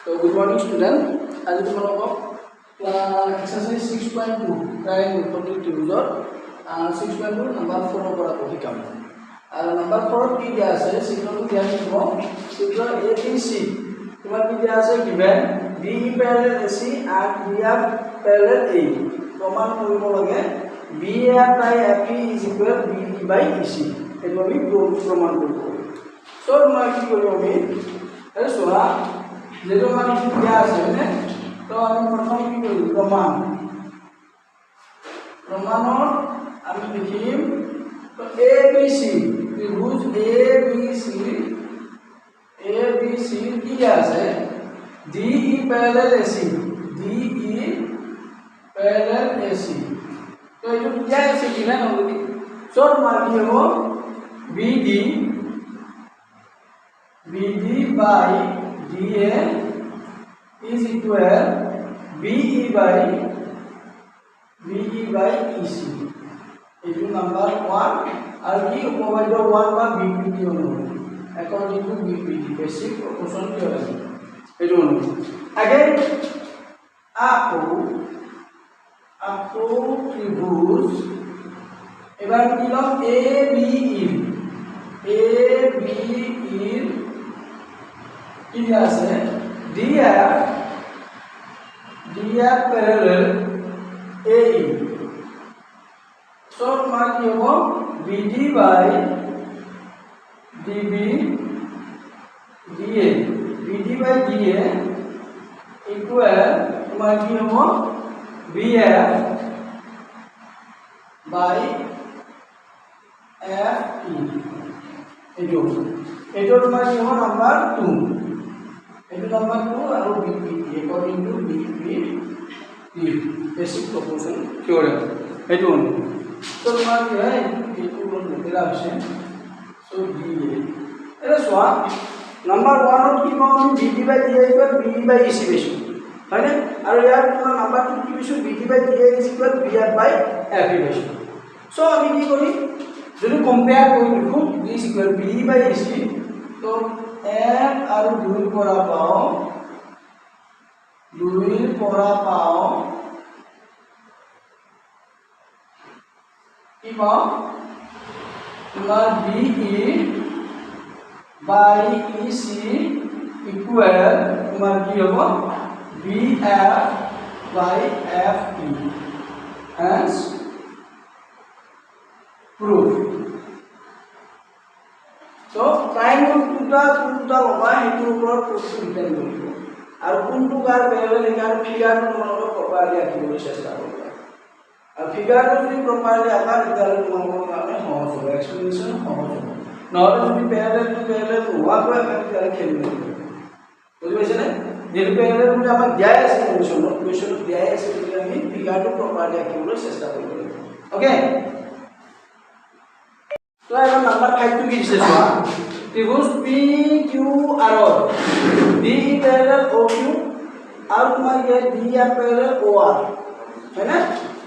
So good morning student. আজি তোমালোকক exercise 6.2 triangle complete triangle 6.2 number 4 পৰা শিকাম। আৰু number 4 কি দিয়া আছে চিত্ৰটো দিয়া থাকিব চিত্ৰ ABC তোমাৰ কি দিয়া আছে given BE parallel AC and BF parallel AE প্ৰমাণ কৰিব লাগে BF by FE is equal BE by EC এইটো আমি প্ৰমাণ কৰিব। সো মই কি কৰিম আমি এই সোনা যেটো মানে কি দিয়া আছে মানে তো আমি প্ৰথম কি কৰিম প্ৰমাণৰ আমি লিখিম তো ABC ত্রিভুজ ABC কি দিয়া আছে DE parallel AC DE parallel AC তো এইটো দিয়া আছে কিনা অলরেডি সর মার্ক কি হ'ব BD by DA is equal BE by EC. It is number 1 and the उपवाद्य 1 by BPD according to BPD basic proportion theorem. It is again up to त्रिभुज এবার কি নাম ABE কি আছে DF parallel AE so মান কি হ'ব BD by DA equal তোমাৰ কি হ'ব BF by FE এইটো তোমাৰ কি হ'ব নাম্বাৰ 2 এইটো নাম্বাৰ 2 আৰু BPD according to BPD basic proportion theorem এইটো তো তোমাৰ কি হয় এইটো লেখা আছে সো DA এটা সোয়া নাম্বাৰ 1 ত কি পাম আমি BD by DA equal BE by EC পাইছো হয়নে আৰু ইয়াত তোমাৰ নাম্বাৰ 2 কি পাইছো BD by DA is equal BF by FE পাইছো সো আমি কি কৰিম যদি কম্পেয়াৰ কৰি লিখো B is equal BE by EC তো 1 আৰু 2 পৰা পাও কি পাও তোমাৰ BE by EC equal তোমাৰ কি হ'ব BF by FE hence proof so triangle কোনটা লবা হেতুৰ ওপৰত প্ৰশ্ন ডিপেন্ড কৰিব আৰু কোনটো গাৰ প্যাৰালাল একাৰ ফিগাৰটো তোমালোকক প্ৰপাৰলি আঁকিবলৈ চেষ্টা কৰিবা আৰু ফিগাৰটো যদি প্ৰপাৰলি আঁকা তেতিয়াহ'লে তোমালোকৰ কাৰণে সহজ হ'ব এক্সপ্লেনেশ্যন সহজ হ'ব নহ'লে যদি প্যারালাল নোহোৱাকৈ আঁকা তেতিয়াহ'লে খেলি মেলি হ'ব বুজি পাইছেনে যেহেতু প্যারালাল বুলি আমাক দিয়াই আছে কুৱেশ্যনত দিয়াই আছে গতিকে আমি ফিগাৰটো প্ৰপাৰলি আঁকিবলৈ চেষ্টা কৰিব লাগিব অ'কে তো এবাৰ নাম্বাৰ 5 টো কি দিছে চোৱা ত্রিভুজ PQR DE parallel OQ আর তোমার ये DF parallel OR है ना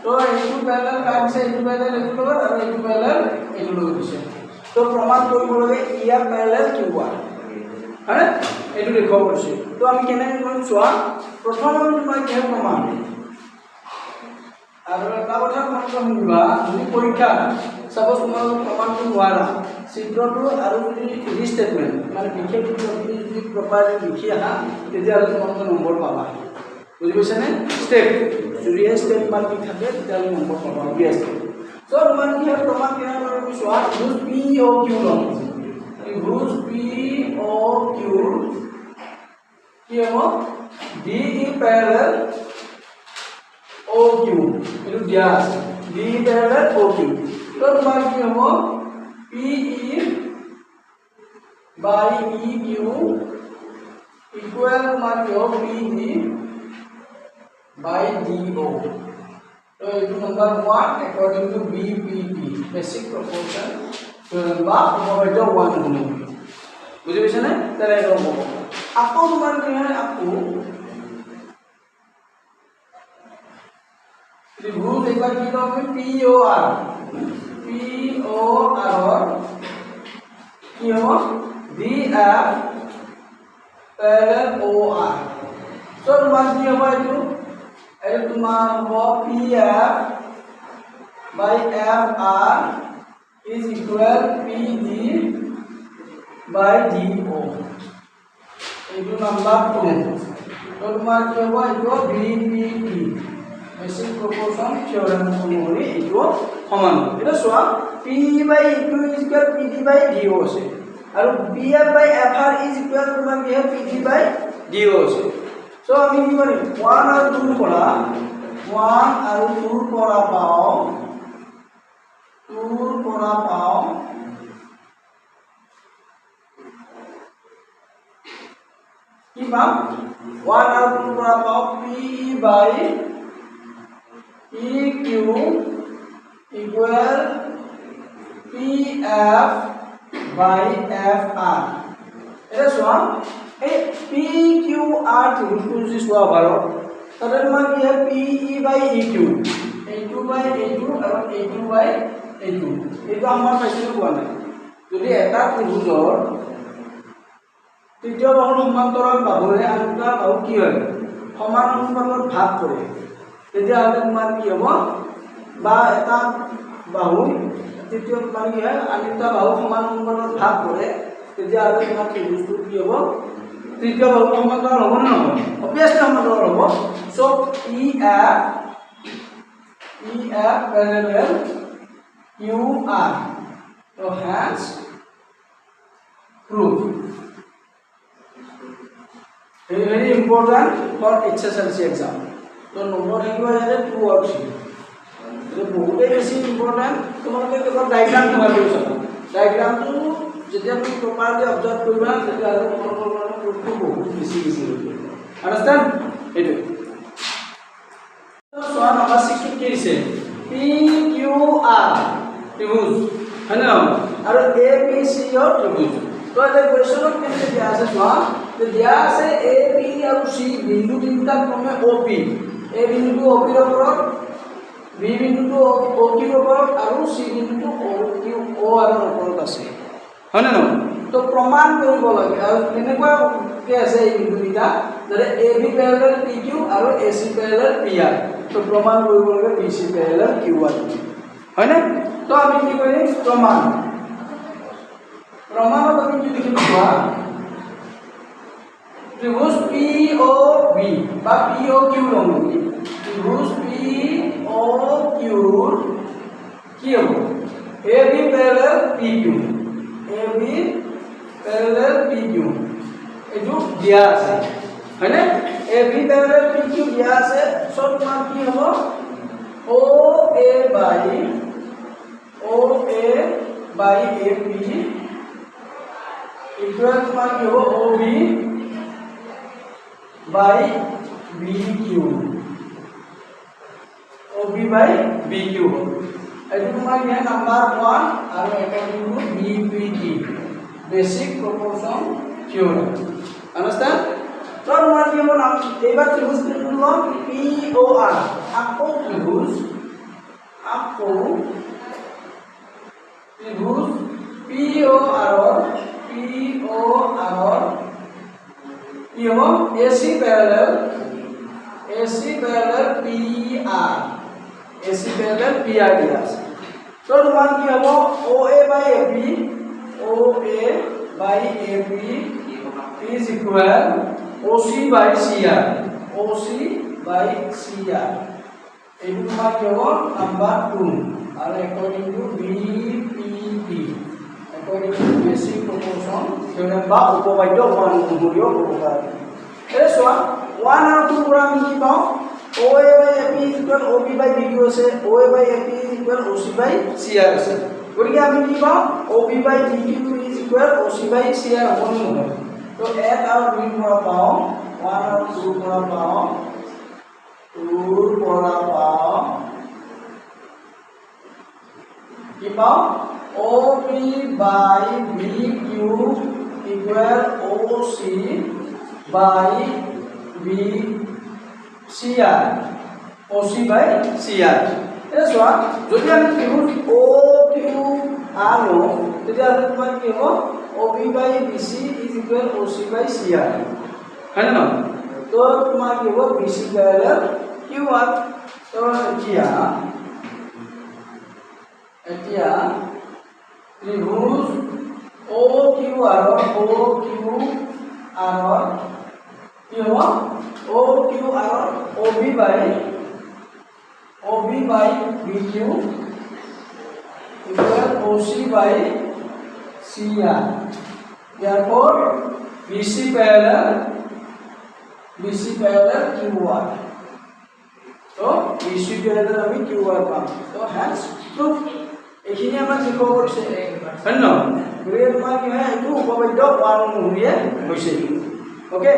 তো এইটো প্যারালাল কাট দিছে এইটো প্যারালাল এইটো লগত আৰু এইটো প্যাৰালাল এইটো লগত দিছে তো প্ৰমাণ কৰিব লাগে EF parallel QR है ना এইটো দেখুৱা কৰিছে তো আমি কেনেকৈ কৰিম চোৱা প্ৰথম আমি তোমাৰ কি প্ৰমাণ আৰু এটা কথা মনত ৰাখিবা যদি পৰীক্ষা সাপোজ তোমালোক প্ৰমাণটো নোৱাৰা চিত্ৰটো আৰু যদি ৰিস্টেটমেন্ট মানে বিশেষ যদি প্ৰপাৰলি লিখি আহা তেতিয়াহ'লে তোমালোকে নম্বৰ পাবা বুজি পাইছানে স্টেপ যদি স্টেপ মাৰ্কিং থাকে তেতিয়াহ'লে নম্বৰ পাবা ইয়েছ সো তোমাৰ কি প্ৰমাণ কেনেকৈ কৰিম চোৱা ত্ৰিভুজ POQ লম ত্ৰিভুজ POQ কি হ'ব DE parallel OQ এইটো দিয়া আছে DE parallel OQ তো তোমাৰ কি হ'ব PE by EQ equal তোমাৰ কি হ'ব PD by DO তো এইটো number 1 according to BPP basic proportion বা উপপাদ্য 1 হ'ব বুজি পাইছানে তাৰে এটা হ'ব আকৌ তোমাৰ কি হয় আকৌ ত্রিভুজ একবার কি হবে POR কি হবে DF parallel OR তো তোমার কি হবে এটা তোমার হবে PF by FR is equal PG by DO এইটো নাম্বার 2 তো তোমার কি হবে এইটো VPT বেসিক প্রপোর্শন থিওরেম অনুসৰি এইটো সমান এটা সোয়া PE by EQ is equal PD by DO আছে আৰু PF by FR is equal তোমাৰ কি হয় PG by DO আছে সো আমি কি কৰিম 1 আৰু 2 পৰা 1 আৰু 2 পৰা পাও 2 পৰা পাও কি পাম 1 আৰু 2 পৰা পাও PE by EQ equal PF by FR এটা সোয়া এই PQR ত্রিভুজটো যে সোয়া ভালো তাহলে তোমার কি হয় PE by EQ A2 by A2 এবং A2 by A2 এইটো আমাৰ পাইছিলো কোৱা নাই যদি এটা ত্ৰিভুজৰ তৃতীয় বাহুৰ সমান্তৰাল বাহুৰে আনটা বাহু কি হয় সমান অনুপাতত ভাগ কৰে তেতিয়া হলে তোমাৰ কি হ'ব বা এটা বাহু তৃতীয় মানে কি হয় আনটা বাহু সমান অনুপাতত ভাগ কৰে তেতিয়া হলে তোমাৰ ত্ৰিভুজটো কি হ'ব তৃতীয় বাহু সমান্তৰাল হ'ব না নহয় অবিয়াসলি সমান্তৰাল হ'ব so EF parallel QR so hence proof very important for HSLC exam so number থাকিব ইয়াতে 2 আৰু 3 তো বহুতে বেছি ইম্পৰ্টেন্ট তোমালোকে কেৱল ডায়াগ্ৰামটো ভাবি চাবা ডায়াগ্ৰামটো যেতিয়া তুমি প্ৰপাৰলি অবজাৰ্ভ কৰিবা তেতিয়া আৰু তোমালোকৰ কাৰণে প্ৰুফটো বহুত বেছি হ'ব আন্ডাৰষ্টেণ্ড এইটো তো সোয়া নাম্বাৰ 6 টো কি দিছে PQR ত্ৰিভুজ হয় না আৰু ABC ৰ ত্ৰিভুজ তো এটা কোৱেশ্চনত কেনেকৈ দিয়া আছে সোয়া যে দিয়া আছে AB আৰু C বিন্দু তিনিটা ক্ৰমে OP A বিন্দু OP ৰ ওপৰত B বিন্দুটো OQ ৰ ওপৰত আৰু C বিন্দুটো OQ OR ৰ ওপৰত আছে হয় না তো প্ৰমাণ কৰিব লাগে আৰু কেনেকুৱা কি আছে এই বিন্দু দুটা যে AB parallel PQ আৰু AC parallel PR তো প্ৰমাণ কৰিব লাগে BC parallel QR হয় না তো আমি কি কৰিম প্ৰমাণত আমি কি লিখিম কোৱা ত্রিভুজ POB বা POQ লম ত্রিভুজ POQ কি হ'ব AB parallel PQ AB parallel PQ এইটো দিয়া আছে হয় না AB parallel PQ দিয়া আছে সব মান কি হ'ব OA by AP equal মান কি হ'ব OB by BQ OB by BQ এইটো তোমাৰ ইয়াৰ নাম্বাৰ 1 আৰু accounting two BPT basic প্ৰপোৰ্শন theorem আন্ডাৰস্ট্যান্ড তো তোমাৰ কি হ'ব নাম এইবাৰ ত্রিভুজ লম POR আকৌ ত্রিভুজ POR কি হ'ব AC parallel PR দিয়া আছে তো তোমাৰ কি হ'ব OA by AP is equal OC by CR এইটো তোমাৰ কি হ'ব নাম্বাৰ 2 আৰু according to BPT according to basic proportion theorem বা উপপাদ্য অনুসৰিও হ'ব পাৰে এৰে সোৱা 1 আৰু 2 পৰা আমি কি পাওঁ OA by AP is equal OB by BQ আছে OA by AP is equal OC by CR আছে গতিকে আমি কি পাওঁ OB by BQ is equal OC by CR হ'ব নহয় তো 1 আৰু 2 পৰা পাওঁ 1 আৰু 2 পৰা পাওঁ 2 পৰা পাওঁ কি পাওঁ OB by BQ equal OC by CR OC by CR এটা সোৱা যদি আমি ত্ৰিভুজ OQR লওঁ তেতিয়া হলে তোমাৰ কি হ'ব OB by BC is equal OC by CR হয় না তো তোমাৰ কি হ'ব BC parallel QR তো এতিয়া ত্ৰিভুজ OQR কি হ'ব OQR OB by BQ equal OC by CR. Therefore BC parallel QR. So BC parallel আমি QR পাম. So hence proof এইখিনি আমাক লিখিব কৰিছে হয় ন গতিকে তোমাৰ কি হয় এইটো উপপাদ্য 1 হৈয়ে হৈছে। ওকে